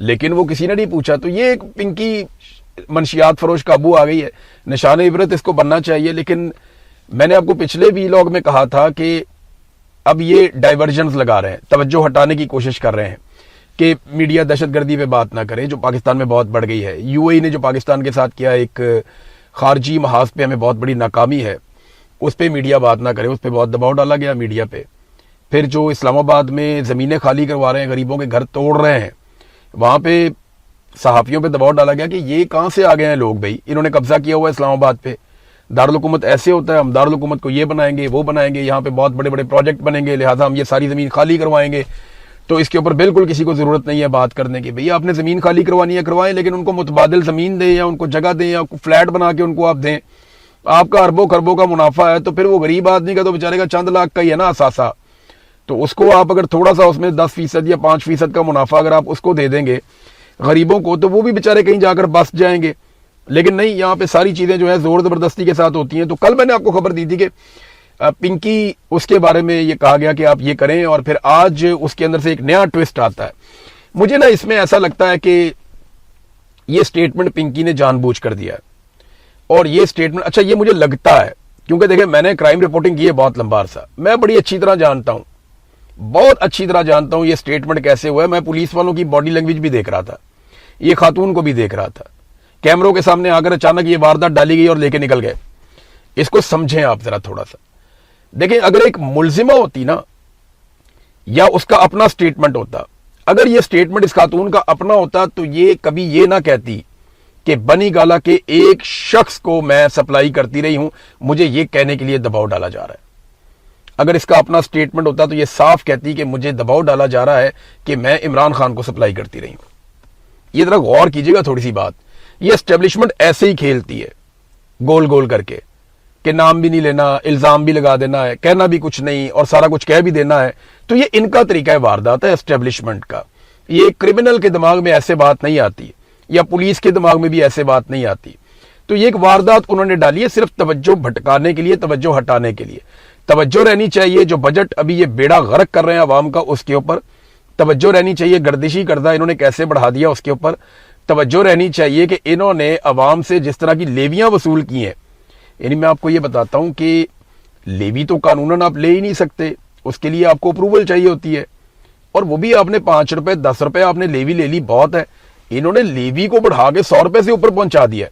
لیکن وہ کسی نے نہیں پوچھا. تو یہ ایک پنکی منشیات فروش قابو آ گئی ہے, نشان عبرت اس کو بننا چاہیے. لیکن میں نے آپ کو پچھلے ویلاگ میں کہا تھا کہ اب یہ ڈائیورژنز لگا رہے ہیں, توجہ ہٹانے کی کوشش کر رہے ہیں کہ میڈیا دہشت گردی پہ بات نہ کرے, جو پاکستان میں بہت بڑھ گئی ہے. یو اے ای نے جو پاکستان کے ساتھ کیا ایک خارجی محاذ پہ ہمیں بہت بڑی ناکامی ہے, اس پہ میڈیا بات نہ کرے, اس پہ بہت دباؤ ڈالا گیا میڈیا پہ. پھر جو اسلام آباد میں زمینیں خالی کروا رہے ہیں, غریبوں کے گھر توڑ رہے ہیں, وہاں پہ صحافیوں پہ دباؤ ڈالا گیا کہ یہ کہاں سے آ گئے ہیں لوگ بھائی, انہوں نے قبضہ کیا ہوا ہے اسلام آباد پہ, دارالحکومت ایسے ہوتا ہے, ہم دارالحکومت کو یہ بنائیں گے وہ بنائیں گے, یہاں پہ بہت بڑے بڑے پروجیکٹ بنیں گے, لہٰذا ہم یہ ساری زمین خالی کروائیں گے. تو اس کے اوپر بالکل کسی کو ضرورت نہیں ہے بات کرنے کی. بھئی آپ نے زمین خالی کروانی ہے کروائیں, لیکن ان کو متبادل زمین دیں یا ان کو جگہ دیں یا فلیٹ بنا کے ان کو آپ دیں. آپ کا اربوں خربوں کا منافع ہے, تو پھر وہ غریب آدمی کا تو بیچارے کا چند لاکھ کا ہی ہے نا اثاثہ. تو اس کو آپ اگر تھوڑا سا اس میں 10% یا 5% کا منافع اگر آپ اس کو دے دیں گے غریبوں کو, تو وہ بھی بیچارے کہیں جا کر بس جائیں گے. لیکن نہیں, یہاں پہ ساری چیزیں جو ہے زور زبردستی کے ساتھ ہوتی ہیں. تو کل میں نے آپ کو خبر دی تھی کہ پنکی اس کے بارے میں یہ کہا گیا کہ آپ یہ کریں, اور پھر آج اس کے اندر سے ایک نیا ٹوسٹ آتا ہے. مجھے نا اس میں ایسا لگتا ہے کہ یہ سٹیٹمنٹ پنکی نے جان بوجھ کر دیا ہے. اور یہ سٹیٹمنٹ, اچھا یہ مجھے لگتا ہے, کیونکہ دیکھیں میں نے کرائم رپورٹنگ کی ہے بہت لمبا عرصہ, میں بڑی اچھی طرح جانتا ہوں, بہت اچھی طرح جانتا ہوں یہ سٹیٹمنٹ کیسے ہوا ہے. میں پولیس والوں کی باڈی لینگویج بھی دیکھ رہا تھا, یہ خاتون کو بھی دیکھ رہا تھا, کیمروں کے سامنے آ کر اچانک یہ واردات ڈالی گئی اور لے کے نکل گئے. اس کو سمجھیں آپ ذرا تھوڑا سا. دیکھیں اگر ایک ملزمہ ہوتی نا, یا اس کا اپنا سٹیٹمنٹ ہوتا, اگر یہ سٹیٹمنٹ اس خاتون کا اپنا ہوتا تو یہ کبھی یہ نہ کہتی کہ بنی گالا کے ایک شخص کو میں سپلائی کرتی رہی ہوں, مجھے یہ کہنے کے لیے دباؤ ڈالا جا رہا ہے. اگر اس کا اپنا سٹیٹمنٹ ہوتا تو یہ صاف کہتی کہ مجھے دباؤ ڈالا جا رہا ہے کہ میں عمران خان کو سپلائی کرتی رہی ہوں. یہ ذرا غور کیجئے گا تھوڑی سی بات. یہ اسٹیبلشمنٹ ایسے ہی کھیلتی ہے گول گول کر کے, کہ نام بھی نہیں لینا, الزام بھی لگا دینا ہے, کہنا بھی کچھ نہیں اور سارا کچھ کہہ بھی دینا ہے. تو یہ ان کا طریقہ واردات ہے اسٹیبلشمنٹ کا. یہ کرمنل کے دماغ میں ایسے بات نہیں آتی, یا پولیس کے دماغ میں بھی ایسے بات نہیں آتی. تو یہ ایک واردات انہوں نے ڈالی ہے صرف توجہ بھٹکانے کے لیے, توجہ ہٹانے کے لیے. توجہ رہنی چاہیے جو بجٹ ابھی یہ بیڑا غرق کر رہے ہیں عوام کا, اس کے اوپر توجہ رہنی چاہیے. گردشی کردہ انہوں نے کیسے بڑھا دیا اس کے اوپر توجہ رہنی چاہیے. کہ انہوں نے عوام سے جس طرح کی لیویاں وصول کی ہیں, یعنی میں آپ کو یہ بتاتا ہوں کہ لیوی تو قانوناً آپ لے ہی نہیں سکتے, اس کے لیے آپ کو اپروول چاہیے ہوتی ہے, اور وہ بھی آپ نے 5 روپے 10 روپے آپ نے لیوی لے لی بہت ہے. انہوں نے لیوی کو بڑھا کے 100 روپے سے اوپر پہنچا دیا ہے.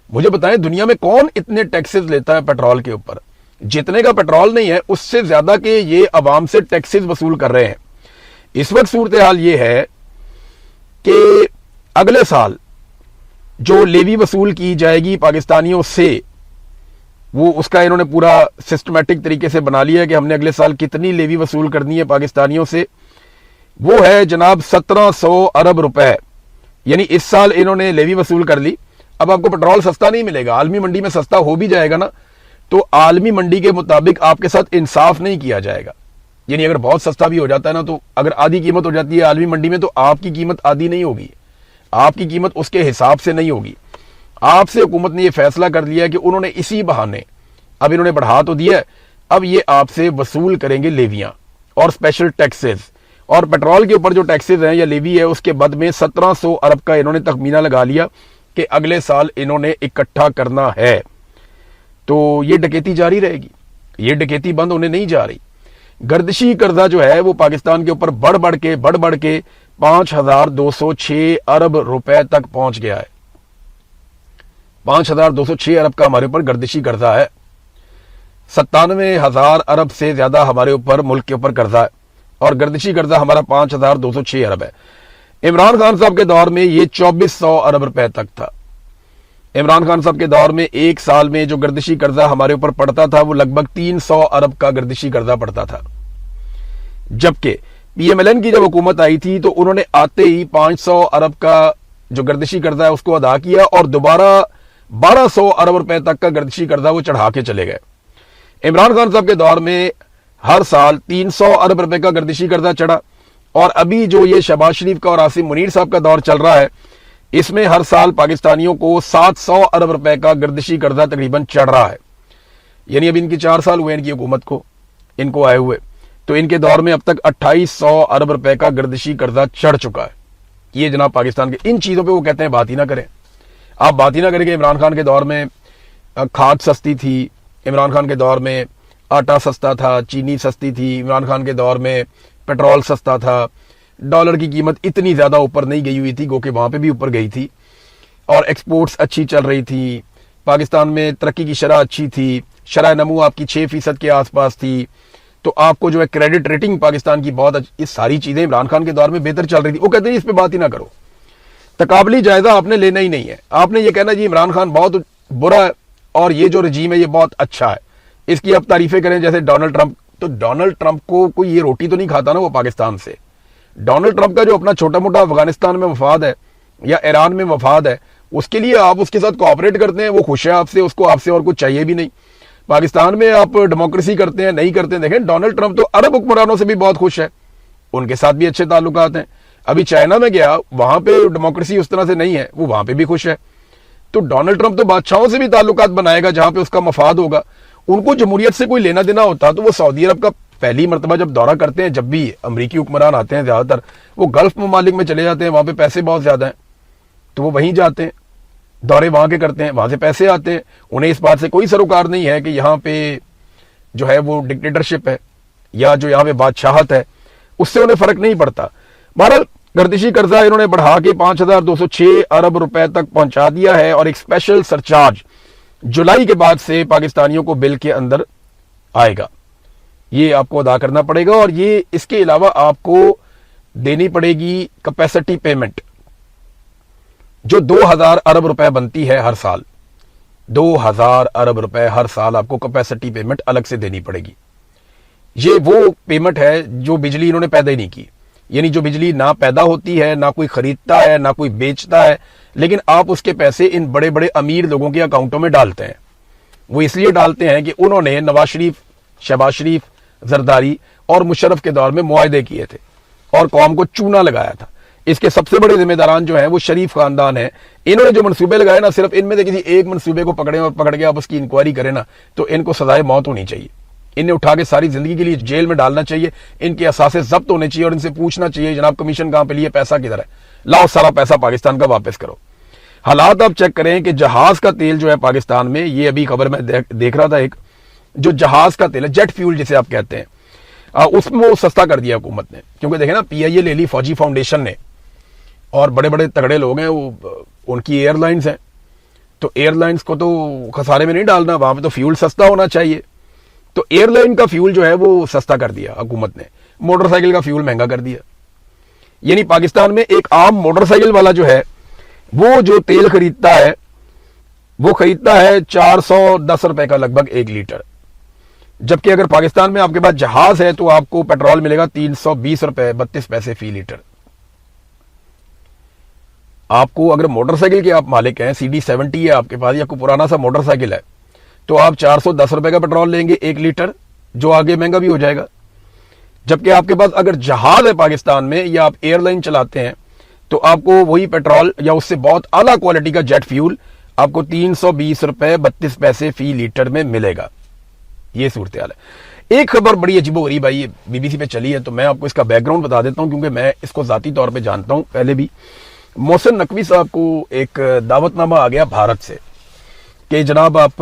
مجھے بتائیں دنیا میں کون اتنے ٹیکسز لیتا ہے پیٹرول کے اوپر؟ جتنے کا پیٹرول نہیں ہے اس سے زیادہ کہ یہ عوام سے ٹیکسز وصول کر رہے ہیں. اس وقت صورتحال یہ ہے کہ اگلے سال جو لیوی وصول کی جائے گی پاکستانیوں سے, وہ اس کا انہوں نے پورا سسٹمیٹک طریقے سے بنا لیا ہے کہ ہم نے اگلے سال کتنی لیوی وصول کرنی ہے پاکستانیوں سے. وہ ہے جناب 1700 ارب روپے. یعنی اس سال انہوں نے لیوی وصول کر لی. اب آپ کو پیٹرول سستا نہیں ملے گا, عالمی منڈی میں سستا ہو بھی جائے گا نا, تو عالمی منڈی کے مطابق آپ کے ساتھ انصاف نہیں کیا جائے گا. یعنی اگر بہت سستا بھی ہو جاتا ہے نا, تو اگر آدھی قیمت ہو جاتی ہے عالمی منڈی میں, تو آپ کی قیمت آدھی نہیں ہوگی, آپ کی قیمت اس کے حساب سے نہیں ہوگی. آپ سے حکومت نے یہ فیصلہ کر لیا ہے کہ انہوں نے اسی بہانے, اب انہوں نے بڑھا تو دیا ہے, اب یہ آپ سے وصول کریں گے لیویاں اور اسپیشل ٹیکسز. اور پیٹرول کے اوپر جو ٹیکسز ہیں یا لیوی ہے, اس کے بعد میں 1700 ارب کا انہوں نے تخمینہ لگا لیا کہ اگلے سال انہوں نے اکٹھا کرنا ہے. تو یہ ڈکیتی جاری رہے گی, یہ ڈکیتی بند ہونے نہیں جا رہی. گردشی قرضہ جو ہے وہ پاکستان کے اوپر بڑھ بڑھ کے 5206 ارب روپے تک پہنچ گیا ہے. 5206 ارب کا ہمارے اوپر گردشی قرضہ ہے. 97,000 ارب سے زیادہ ہمارے اوپر ملک کے اوپر قرضہ ہے, اور گردشی قرضہ ہمارا 5206 ارب ہے. عمران خان صاحب کے دور میں یہ 2400 ارب روپے تک تھا. عمران خان صاحب کے دور میں ایک سال میں جو گردشی قرضہ ہمارے اوپر پڑتا تھا وہ لگ بھگ 300 ارب کا گردشی قرضہ پڑتا تھا. جبکہ پی ایم ایل این کی جب حکومت آئی تھی تو انہوں نے آتے ہی 500 ارب کا جو گردشی قرضہ ہے اس کو ادا کیا, اور دوبارہ 1200 ارب روپے تک کا گردشی قرضہ وہ چڑھا کے چلے گئے. عمران خان صاحب کے دور میں ہر سال 300 ارب روپے کا گردشی قرضہ چڑھا, اور ابھی جو یہ شہباز شریف کا اور عاصم منیر صاحب کا دور چل رہا ہے, اس میں ہر سال پاکستانیوں کو 700 ارب روپے کا گردشی قرضہ تقریباً چڑھ رہا ہے. یعنی اب ان کی 4 سال ہوئے ان کی حکومت کو, ان کو آئے ہوئے, تو ان کے دور میں اب تک 2800 ارب روپے کا گردشی قرضہ چڑھ چکا ہے. یہ جناب پاکستان کے ان چیزوں پہ وہ کہتے ہیں بات ہی نہ کریں. آپ بات ہی نہ کریں کہ عمران خان کے دور میں کھاد سستی تھی, عمران خان کے دور میں آٹا سستا تھا, چینی سستی تھی, عمران خان کے دور میں پیٹرول سستا تھا, ڈالر کی قیمت اتنی زیادہ اوپر نہیں گئی ہوئی تھی, گو کہ وہاں پہ بھی اوپر گئی تھی, اور ایکسپورٹس اچھی چل رہی تھی, پاکستان میں ترقی کی شرح اچھی تھی, شرح نمو آپ کی 6% کے آس پاس تھی, تو آپ کو جو ہے کریڈٹ ریٹنگ پاکستان کی بہت یہ ساری چیزیں عمران خان کے دور میں بہتر چل رہی تھی. وہ کہتے ہیں اس پہ بات ہی نہ کرو, تقابلی جائزہ آپ نے لینا ہی نہیں ہے. آپ نے یہ کہنا جی عمران خان بہت برا ہے اور یہ جو رجیم ہے یہ بہت اچھا ہے, اس کی آپ تعریفیں کریں جیسے ڈونلڈ ٹرمپ. تو ڈونلڈ ٹرمپ کو کوئی یہ روٹی تو نہیں کھاتا نا وہ پاکستان سے. ڈونلڈ ٹرمپ کا جو اپنا چھوٹا موٹا افغانستان میں مفاد ہے یا ایران میں مفاد ہے, اس کے لیے آپ اس کے ساتھ کوآپریٹ کرتے ہیں, وہ خوش ہے آپ سے, اس کو آپ سے اور کچھ چاہیے بھی نہیں. پاکستان میں آپ ڈیموکریسی کرتے ہیں نہیں کرتے ہیں, دیکھیں ڈونلڈ ٹرمپ تو عرب حکمرانوں سے بھی بہت خوش ہے, ان کے ساتھ بھی اچھے تعلقات ہیں. ابھی چائنا میں گیا, وہاں پہ ڈیموکریسی اس طرح سے نہیں ہے, وہ وہاں پہ بھی خوش ہے. تو ڈونلڈ ٹرمپ تو بادشاہوں سے بھی تعلقات بنائے گا جہاں پہ اس کا مفاد ہوگا. ان کو جمہوریت سے کوئی لینا دینا ہوتا تو وہ سعودی عرب کا پہلی مرتبہ جب دورہ کرتے ہیں, جب بھی امریکی حکمران آتے ہیں زیادہ تر وہ گلف ممالک میں چلے جاتے ہیں, وہاں پہ پیسے بہت زیادہ ہیں, تو وہ وہیں جاتے ہیں, دورے وہاں کے کرتے ہیں, وہاں سے پیسے آتے ہیں. انہیں اس بات سے کوئی سروکار نہیں ہے کہ یہاں پہ جو ہے وہ ڈکٹیٹرشپ ہے یا جو یہاں پہ بادشاہت ہے, اس سے انہیں فرق نہیں پڑتا. بہرحال گردشی قرضہ انہوں نے بڑھا کے 5,206 ارب روپے تک پہنچا دیا ہے, اور ایک اسپیشل سرچارج جولائی کے بعد سے پاکستانیوں کو بل کے اندر آئے گا, یہ آپ کو ادا کرنا پڑے گا. اور یہ اس کے علاوہ آپ کو دینی پڑے گی کیپیسٹی پیمنٹ جو 2,000 ارب روپے بنتی ہے ہر سال. 2,000 ارب روپے ہر سال آپ کو کیپیسٹی پیمنٹ الگ سے دینی پڑے گی. یہ وہ پیمنٹ ہے جو بجلی انہوں نے پیدا ہی نہیں کی, یعنی جو بجلی نہ پیدا ہوتی ہے, نہ کوئی خریدتا ہے, نہ کوئی بیچتا ہے, لیکن آپ اس کے پیسے ان بڑے بڑے امیر لوگوں کے اکاؤنٹوں میں ڈالتے ہیں. وہ اس لیے ڈالتے ہیں کہ انہوں نے نواز شریف, شہباز شریف, زرداری اور مشرف کے دور میں معاہدے کیے تھے اور قوم کو چونا لگایا تھا. اس کے سب سے بڑے ذمہ داران جو ہیں وہ شریف خاندان ہیں. انہوں نے جو منصوبے لگائے نا, صرف ان میں سے کسی ایک منصوبے کو پکڑیں اور پکڑ کے آپ اس کی انکوائری کریں نا, تو ان کو سزائے موت ہونی چاہیے. انہیں اٹھا کے ساری زندگی کے لیے جیل میں ڈالنا چاہیے, ان کے اثاثے ضبط ہونے چاہیے, اور ان سے پوچھنا چاہیے جناب کمیشن کہاں پہ لیے, پیسہ کدھر ہے, لاؤ سارا پیسہ پاکستان کا واپس کرو. حالات آپ چیک کریں کہ جہاز کا تیل جو ہے پاکستان میں, یہ ابھی خبر میں دیکھ رہا تھا, ایک جو جہاز کا تیل ہے, جیٹ فیول جسے آپ کہتے ہیں, اس میں وہ سستا کر دیا حکومت نے. کیونکہ دیکھیں نا, پی آئی اے لے لی فوجی فاؤنڈیشن نے, اور بڑے بڑے تگڑے لوگ ہیں وہ, ان کی ایئر لائنز ہیں, تو ایئر لائنز کو تو خسارے میں نہیں ڈالنا, وہاں پہ تو فیول سستا ہونا چاہیے. تو ایئر لائن کا فیول جو ہے وہ سستا کر دیا حکومت نے, موٹر سائیکل کا فیول مہنگا کر دیا. یعنی پاکستان میں ایک عام موٹر سائیکل والا جو ہے وہ جو تیل خریدتا ہے وہ خریدتا ہے 410 روپے کا لگ بھگ 1 لیٹر, جبکہ اگر پاکستان میں آپ کے پاس جہاز ہے تو آپ کو پیٹرول ملے گا 320 روپے 32 پیسے فی لیٹر. آپ کو اگر موٹر سائیکل کے آپ مالک ہیں, CD70 ہے آپ کے پاس یا کوئی پرانا سا موٹر سائیکل ہے, تو آپ 410 روپے کا پیٹرول لیں گے 1 لیٹر, جو آگے مہنگا بھی ہو جائے گا. جبکہ آپ کے پاس اگر جہاز ہے پاکستان میں یا آپ ایئر لائن چلاتے ہیں, تو آپ کو وہی پیٹرول یا اس سے بہت اعلیٰ کوالٹی کا جیٹ فیول آپ کو 320 روپے 32 پیسے فی لیٹر میں ملے گا. یہ صورتحال ہے. ایک خبر بڑی عجیب و غریب آئی, BBC پہ چلی ہے, تو میں آپ کو اس کا بیک گراؤنڈ بتا دیتا ہوں, کیونکہ میں اس کو ذاتی طور پہ جانتا ہوں پہلے بھی. محسن نقوی صاحب کو ایک دعوت نامہ آ گیا بھارت سے کہ جناب آپ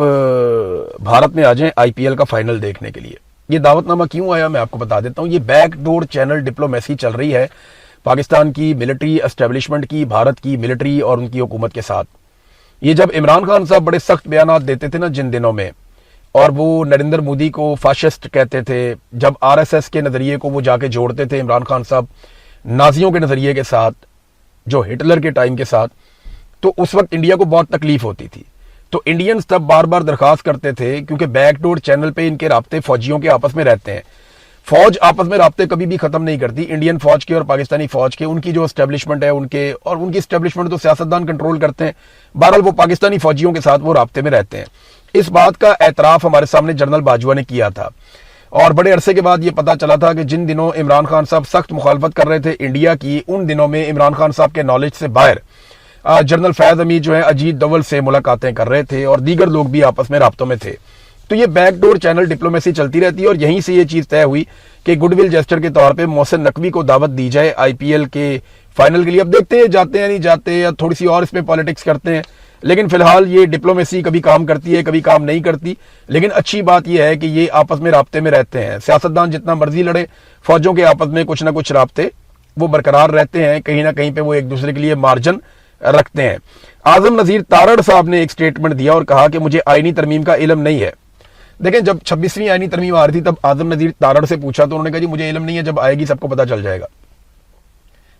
بھارت میں آ جائیں IPL کا فائنل دیکھنے کے لیے. یہ دعوت نامہ کیوں آیا میں آپ کو بتا دیتا ہوں. یہ بیک ڈور چینل ڈپلومیسی چل رہی ہے پاکستان کی ملٹری اسٹیبلشمنٹ کی, بھارت کی ملٹری اور ان کی حکومت کے ساتھ. یہ جب عمران خان صاحب بڑے سخت بیانات دیتے تھے نا جن دنوں میں, اور وہ نریندر مودی کو فاشسٹ کہتے تھے, جب RSS کے نظریے کو وہ جا کے جوڑتے تھے عمران خان صاحب نازیوں کے نظریے کے ساتھ, جو ہٹلر کے ٹائم کے ساتھ, تو اس وقت انڈیا کو بہت تکلیف ہوتی تھی. تو انڈینز تب بار بار درخواست کرتے تھے, کیونکہ بیک ڈور چینل پہ ان کے رابطے فوجیوں کے آپس میں رہتے ہیں, فوج آپس میں رابطے کبھی بھی ختم نہیں کرتی, انڈین فوج کے اور پاکستانی فوج کے, ان کی جو اسٹیبلشمنٹ ہے ان کے, اور ان کی اسٹیبلشمنٹ تو سیاستدان کنٹرول کرتے ہیں, بہرحال وہ پاکستانی فوجیوں کے ساتھ وہ رابطے میں رہتے ہیں. اس بات کا اعتراف ہمارے سامنے جنرل باجوہ نے کیا تھا, اور بڑے عرصے کے بعد یہ پتا چلا تھا کہ جن دنوں عمران خان صاحب سخت مخالفت کر رہے تھے انڈیا کی, ان دنوں میں عمران خان صاحب کے نالج سے باہر جنرل فیاض حمید جو ہے اجیت دوول سے ملاقاتیں کر رہے تھے, اور دیگر لوگ بھی آپس میں رابطوں میں تھے. تو یہ بیک ڈور چینل ڈپلومیسی چلتی رہتی ہے اور یہیں سے یہ چیز طے ہوئی کہ گڈ ول جیسچر کے طور پہ محسن نقوی کو دعوت دی جائے آئی پی ایل کے فائنل کے لیے. اب دیکھتے ہیں جاتے ہیں نہیں جاتے, یا تھوڑی سی اور اس میں پالیٹکس کرتے ہیں, لیکن فی الحال یہ ڈپلومیسی کبھی کام کرتی ہے کبھی کام نہیں کرتی. لیکن اچھی بات یہ ہے کہ یہ آپس میں رابطے میں رہتے ہیں. سیاستدان جتنا مرضی لڑے, فوجوں کے آپس میں کچھ نہ کچھ رابطے وہ برقرار رہتے ہیں, کہیں نہ کہیں پہ وہ ایک دوسرے کے لیے مارجن رکھتے ہیں. اعظم نذیر تارڑ صاحب نے ایک سٹیٹمنٹ دیا اور کہا کہ مجھے آئینی ترمیم کا علم نہیں ہے. دیکھیں, جب 26ویں آئینی ترمیم آ رہی تھی تب اعظم نذیر تارڑ سے پوچھا تو انہوں نے کہا جی مجھے علم نہیں ہے, جب آئے گی سب کو پتا چل جائے گا.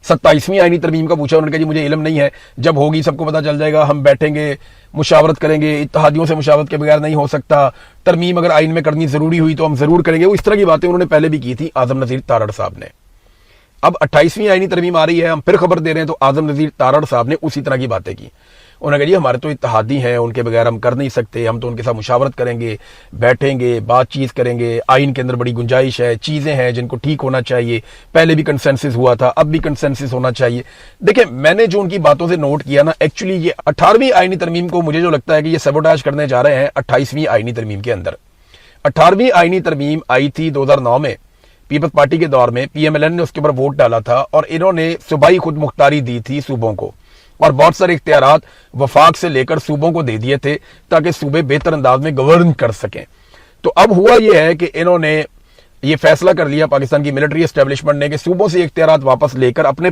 27ویں آئینی ترمیم کا پوچھا, انہوں نے کہا جی مجھے علم نہیں ہے, جب ہوگی سب کو پتا چل جائے گا, ہم بیٹھیں گے مشاورت کریں گے, اتحادیوں سے مشاورت کے بغیر نہیں ہو سکتا, ترمیم اگر آئین میں کرنی ضروری ہوئی تو ہم ضرور کریں گے. وہ اس طرح کی باتیں انہوں نے پہلے بھی کی تھی اعظم نذیر تارڑ صاحب نے. اب 28ویں آئینی ترمیم آ رہی ہے, ہم پھر خبر دے رہے ہیں, تو اعظم نذیر تارڑ صاحب نے اسی طرح کی باتیں کی. انہوں نے کہا جی ہمارے تو اتحادی ہیں, ان کے بغیر ہم کر نہیں سکتے, ہم تو ان کے ساتھ مشاورت کریں گے, بیٹھیں گے, بات چیت کریں گے, آئین کے اندر بڑی گنجائش ہے, چیزیں ہیں جن کو ٹھیک ہونا چاہیے, پہلے بھی کنسنسس ہوا تھا, اب بھی کنسنسس ہونا چاہیے. دیکھیں, میں نے جو ان کی باتوں سے نوٹ کیا نا, ایکچولی یہ 18ویں آئینی ترمیم کو مجھے جو لگتا ہے کہ یہ سیبوٹاج کرنے جا رہے ہیں 28ویں آئینی ترمیم کے اندر. 18ویں آئینی ترمیم آئی تھی 2009 میں پیپلز پارٹی کے دور میں, پی ایم ایل این نے اس کے اوپر ووٹ ڈالا تھا اور انہوں نے صوبائی خود مختاری دی تھی صوبوں کو, اور بہت سارے اختیارات وفاق سے لے کر صوبوں کو دے دیے تھے تاکہ صوبے بہتر انداز میں گورن کر سکیں. تو اب ہوا یہ ہے کہ انہوں نے یہ فیصلہ کر لیا پاکستان کی ملٹری اسٹیبلشمنٹ نے کہ صوبوں سے اختیارات واپس لے کر اپنے